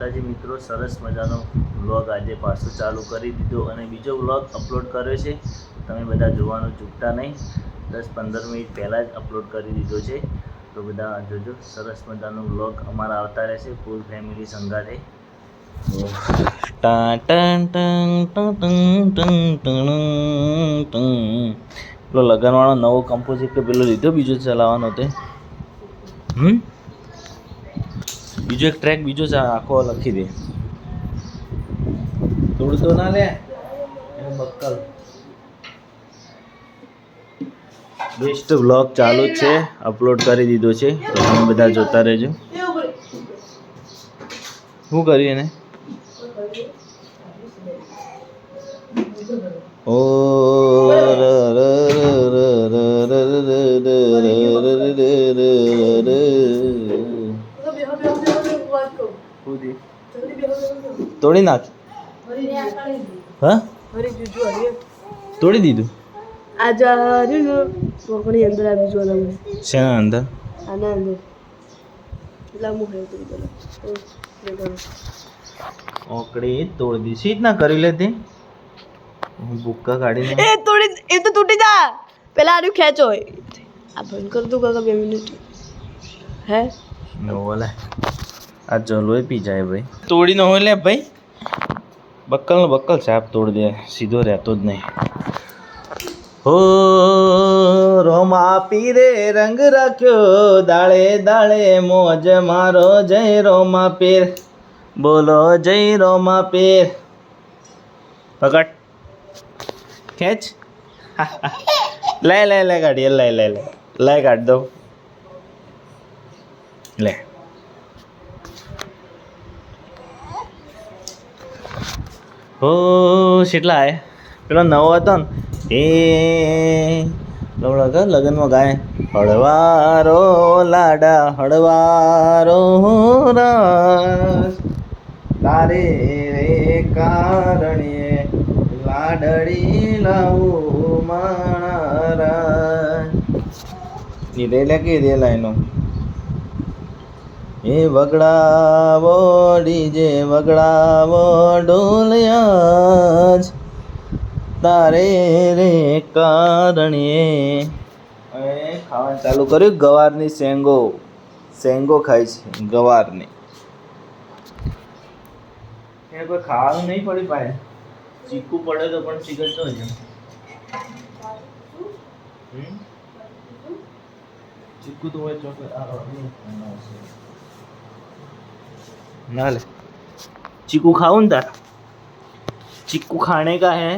માતાજી મિત્રો, સરસ મજાનો વ્લોગ આજે પાછો ચાલુ કરી દીધો અને બીજો વ્લોગ અપલોડ કર્યો છે. તમે બધા જોવાનું ચૂકતા નહીં. 10-15 મિનિટ પહેલાં જ અપલોડ કરી દીધો છે, તો બધા જોજો. સરસ મજાનો વ્લોગ અમારા આવતા રહેશે ફૂલ ફેમિલી સંગાથે. પેલો લગનવાળો નવો કમ્પોઝિટ કે પેલો લીધો બીજો ચલાવવાનો તે બીજો એક ટ્રેક બીજો આખો લખી દે. તોડતો ના લે બક્કલ. બેસ્ટ વ્લોગ ચાલુ જ છે, અપલોડ કરી દીધો છે, તો તમે બધા જોતા રહેજો. શું કર્યું એને? ઓ તોડી નાખ. હા, તોડી દીધું. શેના અંદર? ઓકડી તોડી દી. સીટ ના કરી લે તે. ભૂક્કા કાઢી એ તોડી, એ તો તૂટી જા. પેલા આનું ખેંચો. આ બંધ કર દો કાકા 2 મિનિટ. હે નો બોલે. આ જો લોહી પી જાય ભાઈ. તોડી ન હોય લે ભાઈ. બક્કલ બક્કલ સાપ તોડી દે, સીધો રહેતો જ નહીં. હો રોમા પીરે રંગ રાખ્યો, દાળે દાળે મોજ મારો, જય રોમા પીર. બોલો જય રોમા પીર. પકડ, ખેંચ. લે લે લે કાઢીએ, લે લે લે લે કાઢ દો. લે હો કેટલા હે. પેલો નવો હતો ને એ લગ્નમાં ગાય, હળવારો લાડા હળવારો રસ, તારે રે કારણે લાડડી લાવું મારા. કીધે લે કીધે લાઈનો. એ વગડાવો ડીજે વગડાવો ઢોલિયા, તારે રે કારણે. હવે ખાવાનું ચાલુ કર્યું. ગવારની શેંગો, શેંગો ખાય છે ગવારની. એને કોઈ ખાવાનું નહીં પડી પાય. ચીકુ પડે તો પણ ચીકટતો હોય છે. चीकू तो वही चॉकलेट ना ले. चीकू खाऊं तार. चीकू खाने का है.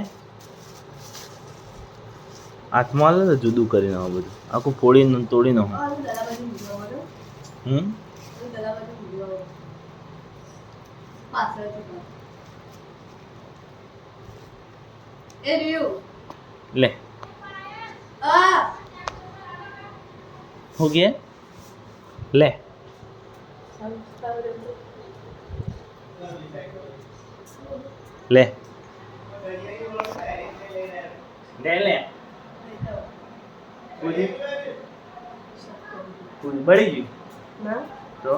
हाथમાં લે તો જુદું કરીને આવું બધું આખું ફોડીને તોડી નાખો. ले हो गया. ले ले ले ले. બળી ગયું તો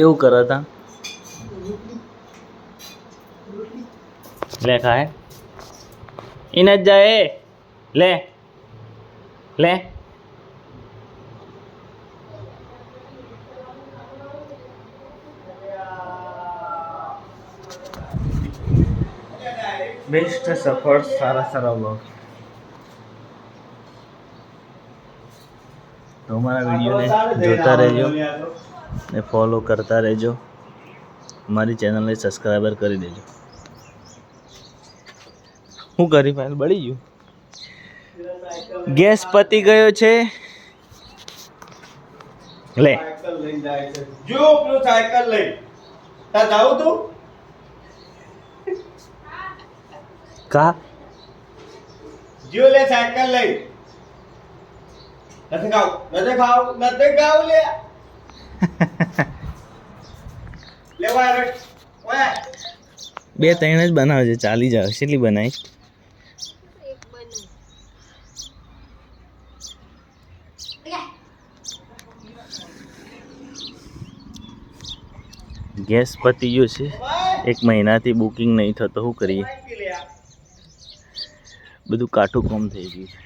એવું કરે તા. લે ખાય એને જ જાય. લે લે. બેસ્ટ સફળ, સારા સારા વ્લોગ. તો અમારા વિડીયોને જોતા રહેજો ને ફોલો કરતા રહેજો. અમારી ચેનલને સબસ્ક્રાઈબર કરી દેજો. શું કરી ફાઇલ બળી ગયું. ગેસ પતી ગયો છે. લે જો પેલું સાયકલ લઈ તા જાવ તું કા જો લે સાયકલ લઈ. નથી ખાવ લે. લેવા રે ઓય 2-3 જ બનાવે છે, ચાલી જાય. કેટલી બનાવી? ગેસ પતી ગયો છે, 1 મહિનાથી બુકિંગ નહીં થતો, શું કરીએ, બધું કાઠું કામ થઈ ગયું છે.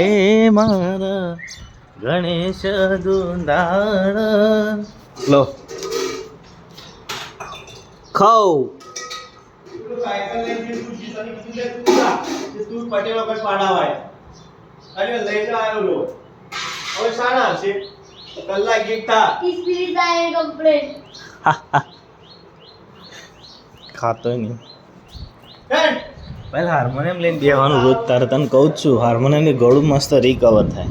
એ મારા ગણેશ દુંદાણ લો ખાઓ. સાયકલ લઈને તું જીતાની કીધું લે તું જા કે તું પટેલ વગર પાડાવાય અરે લઈ જા આવ્યો લો હવે શાના છે કલાક એક થા સ્પિરિટ આય કમ્પ્લીટ ખાતો નહીં. હેડ પહેલાં હાર્મોનિયમ લઈને બેવાનું રોજ, તારે તને કહું જ છું, હાર્મોનિયમની ગળું મસ્ત રિકવર થાય.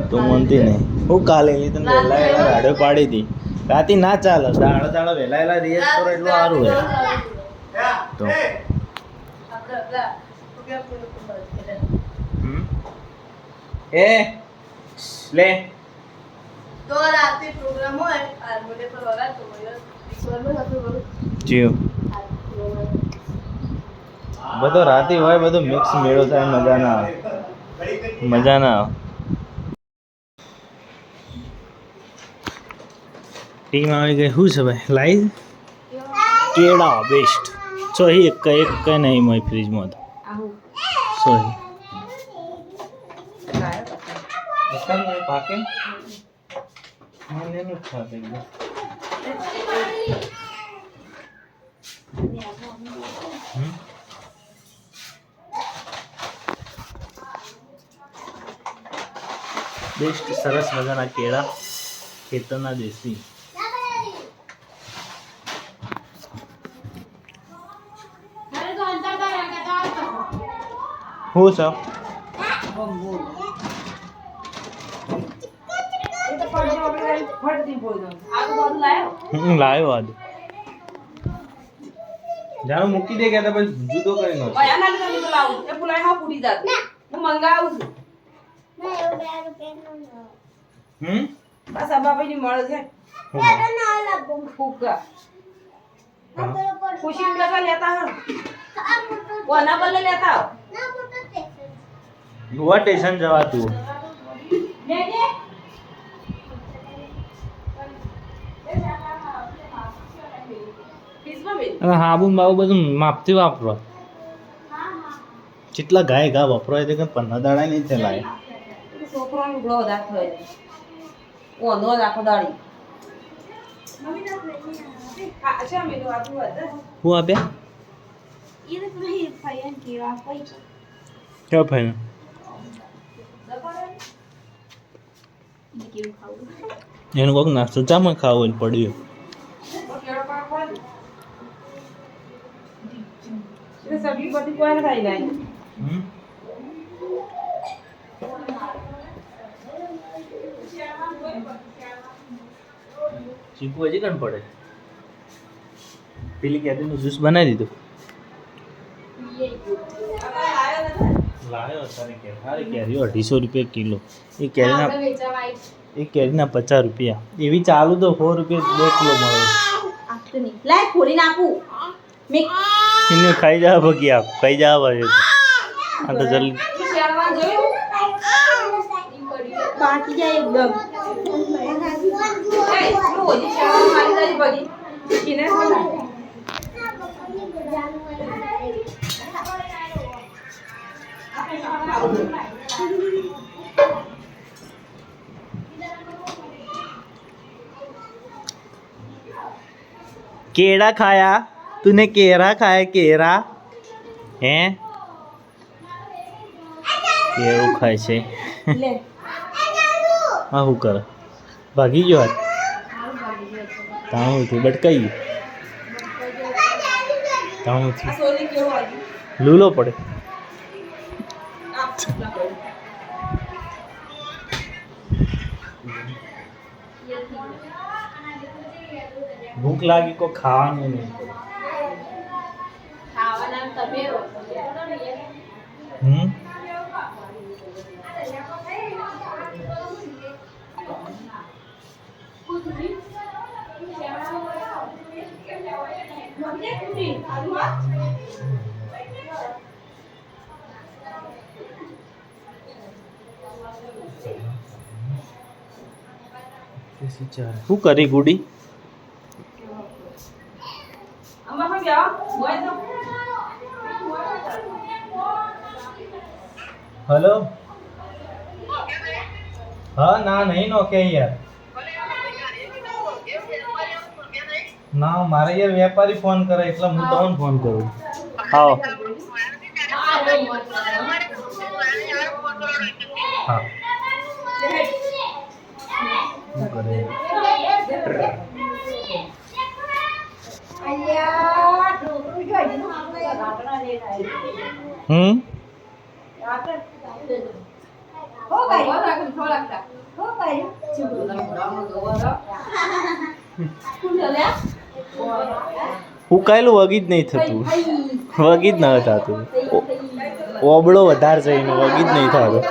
તું મનતી નહીં. હું કાલે તને વહેલા વહેલા રાડ્યો પાડી હતી, રાતી ના ચાલે, દાડો દાડો વહેલા વહેલા રિયાઝ કરો એટલું સારું હોય. તો એ લે તો રાતે પ્રોગ્રામ હોય હાર્મોનિયમ પર વગાડતો હોય ઈશ્વરનો સાથે જીવ બધો રાતી હોય, બધો મિક્સ મેળો થાય, મજા ના આવે, મજા ના આવે. ટીમ આવી ગઈ. શું છે ભાઈ? લાઈવ કેળા બેસ્ટ સોહી એક નહીં મારી ફ્રીજમાં તો સોહી પાકે મને ખાતે બેસ્ટ સરસ મજાના કેળા ખેતરના દેશી. હું સર લાવ્યો આજ જાણો મૂકી દે ગયા પછી જુદો કરી નો ગોવા સ્ટેશન જવાતું અને હાબુ બાબુ બધું માપથી વાપરો. જેટલા ગાય ઘા વપરાય તે 15 દાડા નહીં ચલાય. છોકરાનો ઉગડો વધારે થયો ઓનો રાખો દાડી અચ્છા મેં વાત હતા હું આપ્યા એ તો નહીં ફાયન કેવા પૈસા ક્યાં ફાઈન કેવું ખાવું એનું કોઈક નાસ્તો ચામાં ખાવું હોય પડ્યું. સબ્જી બધી કોઈ ખાઈ જાય ચીકુ હજી કણ પડે. પેલી કેરીનું જ્યુસ બનાવી દીધું. લાવ્યો સારી કેરી, સારી કેરીઓ 250 રૂપિયા કિલો. એ કેરીના 50 રૂપિયા. એવી ચાલુ તો 4 રૂપિયા 2 કિલો મળે. લાય ખોલી નાખું એને ખાઈ જા ભગી આપ ખાઈ જા ભાઈ. આ તો જલ્દી બાકી જાય એકદમ ઓજી શેરવાન મારી જાય બધી કિને केड़ा खाया तूने? केरा खाया? केरा है केळું ખાય છે. લે હા શું કરે? ભાગી ગયો હાથ તાણું હતું બટકાઈ તાણું આ સોની કેવો આવી લૂલો પડે. ભૂખ લાગી કો ખાવાનું નહીં પડે. ખાવાના તમે હમ શું કરી ગુડી? हेलो हाँ ना नहीं नो क्या यार ના મારે યાર વેપારી ફોન કરે એટલે હું તમને ફોન કરું. આવો હા શું કરે? ઉકાયેલું વગી જ નહીં થતું, વગી જ ન થતું. ઓબળો વધારે છે એનો, વગી જ નહીં થતું.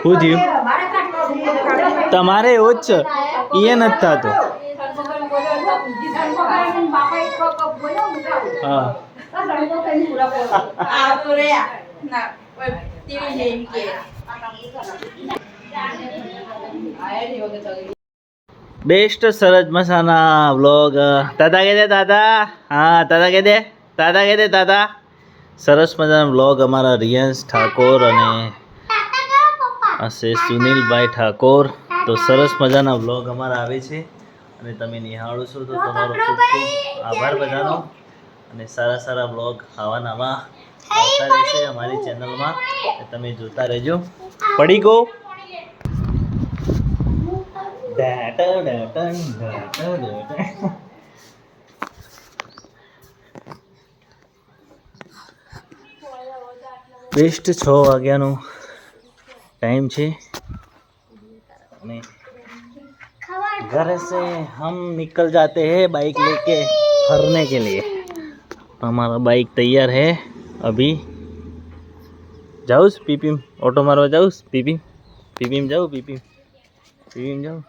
શું થયું? તમારે એવો જ છે, એ નથી થતું. હા બેસ્ટ સરસ મસાના વ્લોગ. દાદા કહે દે દાદા. હા દાદા કહે દે, દાદા કહે દે દાદા. સરસ મજાના વ્લોગ અમારા રિયાંશ ઠાકોર અને હશે સુનિલભાઈ ઠાકોર. તો સરસ મજાના વ્લોગ અમારા આવે છે અને તમે નિહાળો છો તો તમારો ખૂબ ખૂબ આભાર બધાનો. અને સારા સારા વ્લોગ આવા નવા આવતા રહેશે અમારી ચેનલમાં, તમે જોતા રહેજો. પડી ગો બેસ્ટ 6 વાગ્યાનો टाइम છે અને घर से हम निकल जाते हैं बाइक लेके फरने के लिए. हमारा बाइक तैयार है अभी. जाऊस पीपीम ऑटो मारवा जाऊस पीपीम पीपीम जाऊँ पीपीम जाऊँ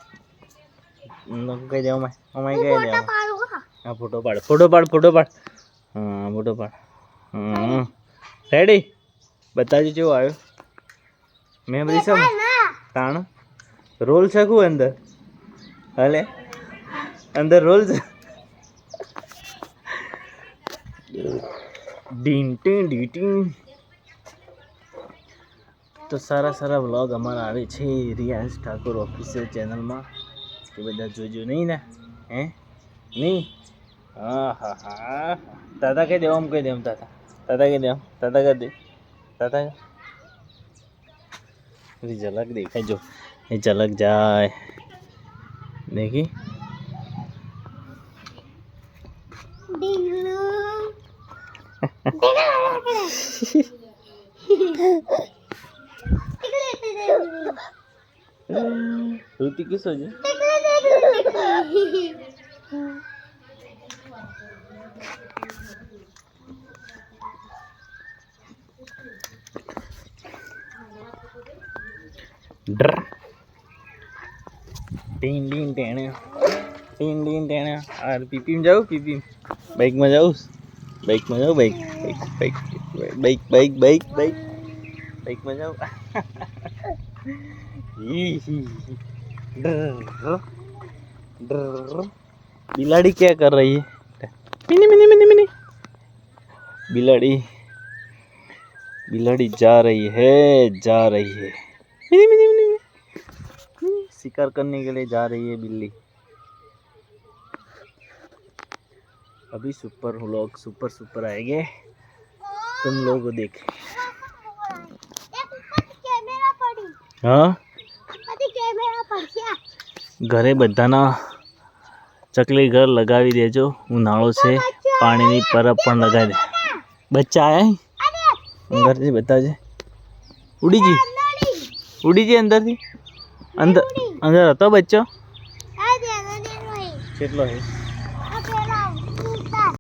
कही देव मैं कही देव. हाँ फोटो पाड़ हाँ फोटो पाड़. रेडी बताजो जो आयो. मैं बड़ी सब ताण रोल सकूँ अंदर. हले अंदर रोल ડીંટીંગ. તો સારા સારા વ્લોગ અમારા આવે છે રિયાંશ ઠાકોર ઓફિશિયલ ચેનલમાં, કે બધા જોજો નહીં ને? હે નહીં? હા હા હા. દાદા કહી દે, આમ કહી દે, આમ દાદા કહી દે, આમ દાદા કહી દે, દાદા ઝલક દેખાય. જો એ ઝલક જાય देखी श्रुति किस हो जाए डर टीन टीन टेने और पीपी में जाओ पीपी बाइक में जाओ बाइक में जाओ bike bike bike bike bike bike bike में जाओ. बिलाड़ी क्या कर रही है? मिनी मिनी मिनी मिनी बिलाड़ी बिलाड़ी जा रही है मिनी मिनी मिनी शिकार करने के लिए जा रही है बिल्ली. अभी सुपर व्लॉग सुपर आएंगे, तुम लोग देखें. हाँ घरे बधाना चकली घर लगावी देजो. उनाळो छे पाणीनी परब पण लगावी दे. बच्चा आया है अंदर से बताजे. उड़ी जी अंदर थी अंदर अंदर હતો બચ્ચો કેટલો છે?